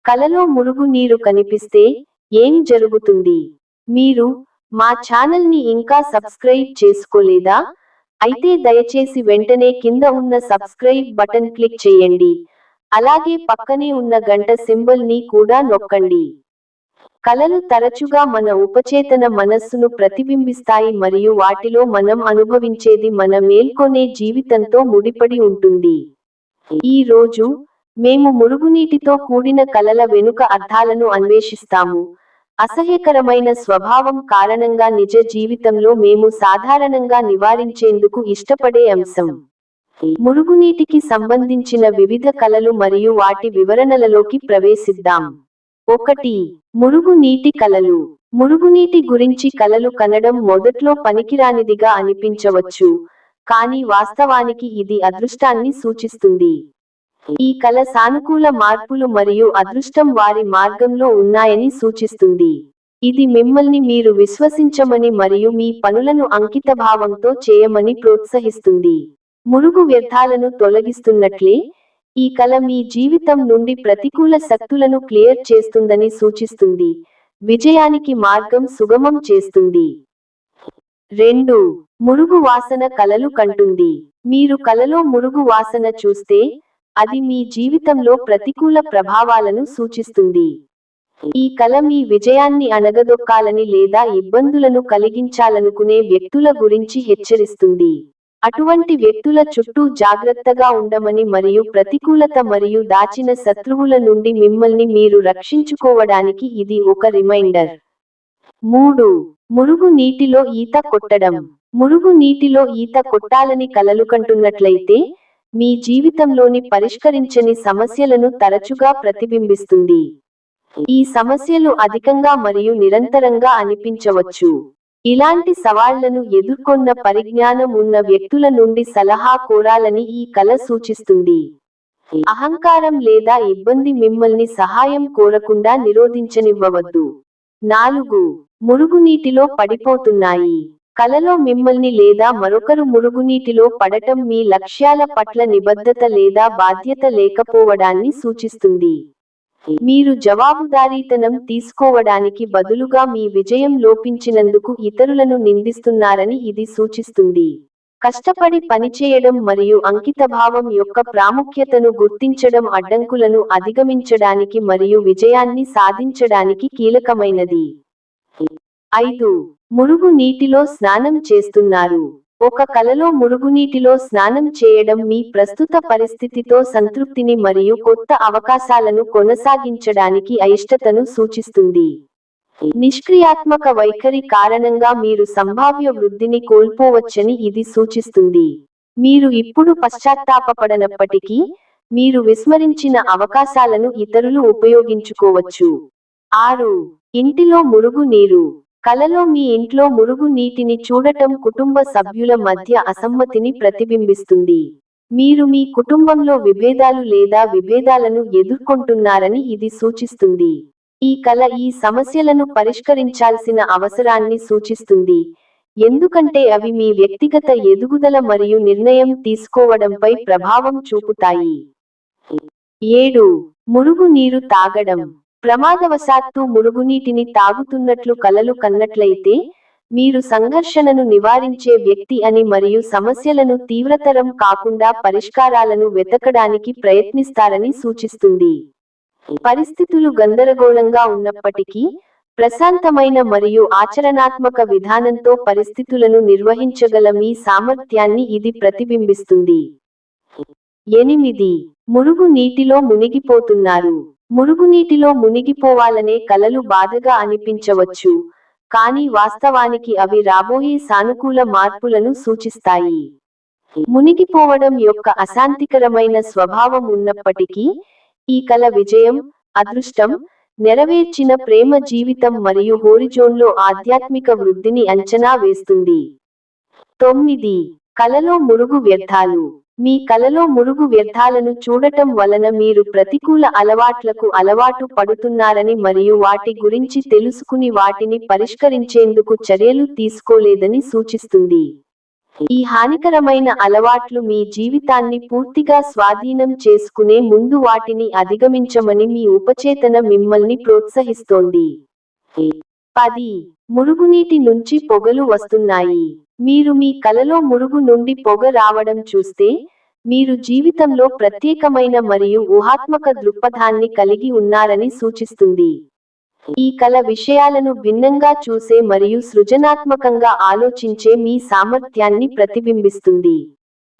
కలలో మురుగునీరు కనిపిస్తే ఏం జరుగుతుంది? మీరు మా ఛానల్ని ఇంకా సబ్స్క్రైబ్ చేసుకోలేదా? అయితే దయచేసి వెంటనే కింద ఉన్న సబ్స్క్రైబ్ బటన్ క్లిక్ చేయండి. అలాగే పక్కనే ఉన్న గంట సింబల్ ని కూడా నొక్కండి. కలలు తరచుగా మన ఉపచేతన మనస్సును ప్రతిబింబిస్తాయి మరియు వాటిలో మనం అనుభవించేది మన మేల్కొనే జీవితంతో ముడిపడి ఉంటుంది. ఈ రోజు మేము మురుగునీటితో కూడిన కలల వెనుక అర్థాలను అన్వేషిస్తాము. అసహ్యకరమైన స్వభావం కారణంగా నిజ జీవితంలో మేము సాధారణంగా నివారించేందుకు ఇష్టపడే అంశం. మురుగునీటికి సంబంధించిన వివిధ కలలు మరియు వాటి వివరణలలోకి ప్రవేశిద్దాం. 1. మురుగునీటి కలలు. మురుగునీటి గురించి కలలు కనడం మొదట్లో పనికిరానిదిగా అనిపించవచ్చు, కానీ వాస్తవానికి ఇది అదృష్టాన్ని సూచిస్తుంది. ఈ కల సానుకూల మార్పులు మరియు అదృష్టం వారి మార్గంలో ఉన్నాయని సూచిస్తుంది. ఇది మిమ్మల్ని మీరు విశ్వసించమని మరియు మీ పనులను అంకితభావంతో చేయమని ప్రోత్సహిస్తుంది. మురుగు వ్యర్థాలను తొలగిస్తున్నట్లే, ఈ కల మీ జీవితం నుండి ప్రతికూల శక్తులను క్లియర్ చేస్తుందని సూచిస్తుంది, విజయానికి మార్గం సుగమం చేస్తుంది. 2. మురుగు వాసన కలలు కంటుంది. మీరు కలలో మురుగు వాసన చూస్తే, అది మీ జీవితంలో ప్రతికూల ప్రభావాలను సూచిస్తుంది. ఈ కల మీ విజయాన్ని అణగదొక్కాలని లేదా ఇబ్బందులను కలిగించాలనుకునే వ్యక్తుల గురించి హెచ్చరిస్తుంది. అటువంటి వ్యక్తుల చుట్టూ జాగ్రత్తగా ఉండమని మరియు ప్రతికూలత మరియు దాచిన శత్రువుల నుండి మిమ్మల్ని మీరు రక్షించుకోవడానికి ఇది ఒక రిమైండర్. 3. మురుగు నీటిలో ఈత కొట్టడం. మురుగు నీటిలో ఈత కొట్టాలని కలలు కంటున్నట్లయితే, మీ జీవితంలోని పరిష్కరించని సమస్యలను తరచుగా ప్రతిబింబిస్తుంది. ఈ సమస్యలు అధికంగా మరియు నిరంతరంగా అనిపించవచ్చు. ఇలాంటి సవాళ్లను ఎదుర్కొన్న పరిజ్ఞానం ఉన్న వ్యక్తుల నుండి సలహా కోరాలని ఈ కల సూచిస్తుంది. అహంకారం లేదా ఇబ్బంది మిమ్మల్ని సహాయం కోరకుండా నిరోధించనివ్వవద్దు. 4. మురుగునీటిలో పడిపోతున్నాయి. కలలో మిమ్మల్ని లేదా మరొకరు మురుగునీటిలో పడటం మీ లక్ష్యాల పట్ల నిబద్ధత లేదా బాధ్యత లేకపోవడాన్ని సూచిస్తుంది. మీరు జవాబుదారీతనం తీసుకోవడానికి బదులుగా మీ విజయం లోపించినందుకు ఇతరులను నిందిస్తున్నారని ఇది సూచిస్తుంది. కష్టపడి పనిచేయడం మరియు అంకితభావం యొక్క ప్రాముఖ్యతను గుర్తించడం అడ్డంకులను అధిగమించడానికి మరియు విజయాన్ని సాధించడానికి కీలకమైనది. 5. మురుగు నీటిలో స్నానం చేస్తున్నారు. ఒక కలలో మురుగునీటిలో స్నానం చేయడం మీ ప్రస్తుత పరిస్థితితో సంతృప్తిని మరియు కొత్త అవకాశాలను కొనసాగించడానికి అయిష్టతను సూచిస్తుంది. నిష్క్రియాత్మక వైఖరి కారణంగా మీరు సంభావ్య వృద్ధిని కోల్పోవచ్చని ఇది సూచిస్తుంది. మీరు ఇప్పుడు పశ్చాత్తాపపడనప్పటికీ, మీరు విస్మరించిన అవకాశాలను ఇతరులు ఉపయోగించుకోవచ్చు. 6. ఇంటిలో మురుగు నీరు. కలలో మీ ఇంట్లో మురుగు నీటిని చూడటం కుటుంబ సభ్యుల మధ్య అసమ్మతిని ప్రతిబింబిస్తుంది. మీరు మీ కుటుంబంలో విభేదాలు లేదా విభేదాలను ఎదుర్కొంటున్నారని ఇది సూచిస్తుంది. ఈ కల ఈ సమస్యలను పరిష్కరించాల్సిన అవసరాన్ని సూచిస్తుంది, ఎందుకంటే అవి మీ వ్యక్తిగత ఎదుగుదల మరియు నిర్ణయం తీసుకోవడంపై ప్రభావం చూపుతాయి. 7. మురుగు నీరు తాగడం. ప్రమాదవశాత్తు మురుగునీటిని తాగుతున్నట్లు కలలు కన్నట్లయితే, మీరు సంఘర్షణను నివారించే వ్యక్తి అని మరియు సమస్యలను తీవ్రతరం కాకుండా పరిష్కారాలను వెతకడానికి ప్రయత్నిస్తారని సూచిస్తుంది. పరిస్థితులు గందరగోళంగా ఉన్నప్పటికీ, ప్రశాంతమైన మరియు ఆచరణాత్మక విధానంతో పరిస్థితులను నిర్వహించగల మీ సామర్థ్యాన్ని ఇది ప్రతిబింబిస్తుంది. 8. మురుగు నీటిలో మునిగిపోతున్నారు. మురుగునీటిలో మునిగిపోవాలనే కలలు బాధగా అనిపించవచ్చు, కానీ వాస్తవానికి అవి రాబోయే సానుకూల మార్పులను సూచిస్తాయి. మునిగిపోవడం యొక్క అశాంతికరమైన స్వభావం ఉన్నప్పటికీ, ఈ కల విజయం, అదృష్టం, నెరవేర్చిన ప్రేమ జీవితం మరియు హోరిజోన్లో ఆధ్యాత్మిక వృద్ధిని అంచనా వేస్తుంది. 9. కలలో మురుగు వ్యర్థాలు. మీ కలలో మురుగు వ్యర్థాలను చూడటం వలన మీరు ప్రతికూల అలవాట్లకు అలవాటు పడుతున్నారని మరియు వాటి గురించి తెలుసుకుని వాటిని పరిష్కరించేందుకు చర్యలు తీసుకోలేదని సూచిస్తుంది. ఈ హానికరమైన అలవాట్లు మీ జీవితాన్ని పూర్తిగా స్వాధీనం చేసుకునే ముందు వాటిని అధిగమించమని మీ ఉపచేతన మిమ్మల్ని ప్రోత్సహిస్తోంది. 10. మురుగునీటి నుంచి పొగలు వస్తున్నాయి. మీరు మీ కలలో మురుగు నుండి పొగ రావడం చూస్తే, మీరు జీవితంలో ప్రత్యేకమైన మరియు ఊహాత్మక దృక్పథాన్ని కలిగి ఉన్నారని సూచిస్తుంది. ఈ కల విషయాలను భిన్నంగా చూసే మరియు సృజనాత్మకంగా ఆలోచించే మీ సామర్థ్యాన్ని ప్రతిబింబిస్తుంది.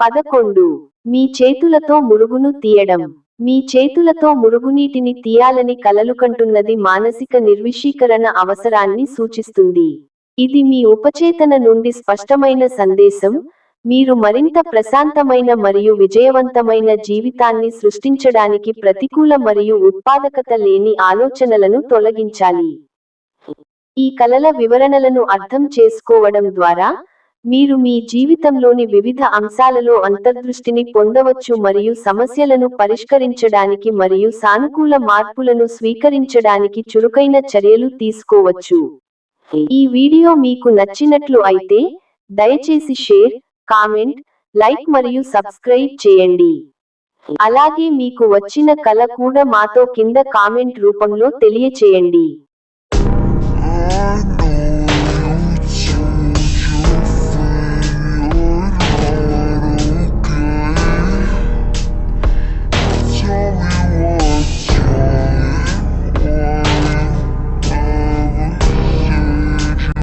11. మీ చేతులతో మురుగును తీయడం. మీ చేతులతో మురుగునీటిని తీయాలని కలలుకంటున్నది మానసిక నిర్విషీకరణ అవసరాన్ని సూచిస్తుంది. ఇది మీ ఉపచేతన నుండి స్పష్టమైన సందేశం, మీరు మరింత ప్రశాంతమైన మరియు విజయవంతమైన జీవితాన్ని సృష్టించడానికి ప్రతికూల మరియు ఉత్పాదకత లేని ఆలోచనలను తొలగించాలి. ఈ కలల వివరణలను అర్థం చేసుకోవడం ద్వారా, మీరు మీ జీవితంలోని వివిధ అంశాలలో అంతర్దృష్టిని పొందవచ్చు మరియు సమస్యలను పరిష్కరించడానికి మరియు సానుకూల మార్పులను స్వీకరించడానికి చురుకైన చర్యలు తీసుకోవచ్చు. ఈ వీడియో మీకు నచ్చినట్లు అయితే, దయచేసి షేర్, కామెంట్, లైక్ మరియు సబ్స్క్రైబ్ చేయండి. అలాగే మీకు వచ్చిన కల కూడా మాతో కింద కామెంట్ రూపంలో తెలియచేయండి.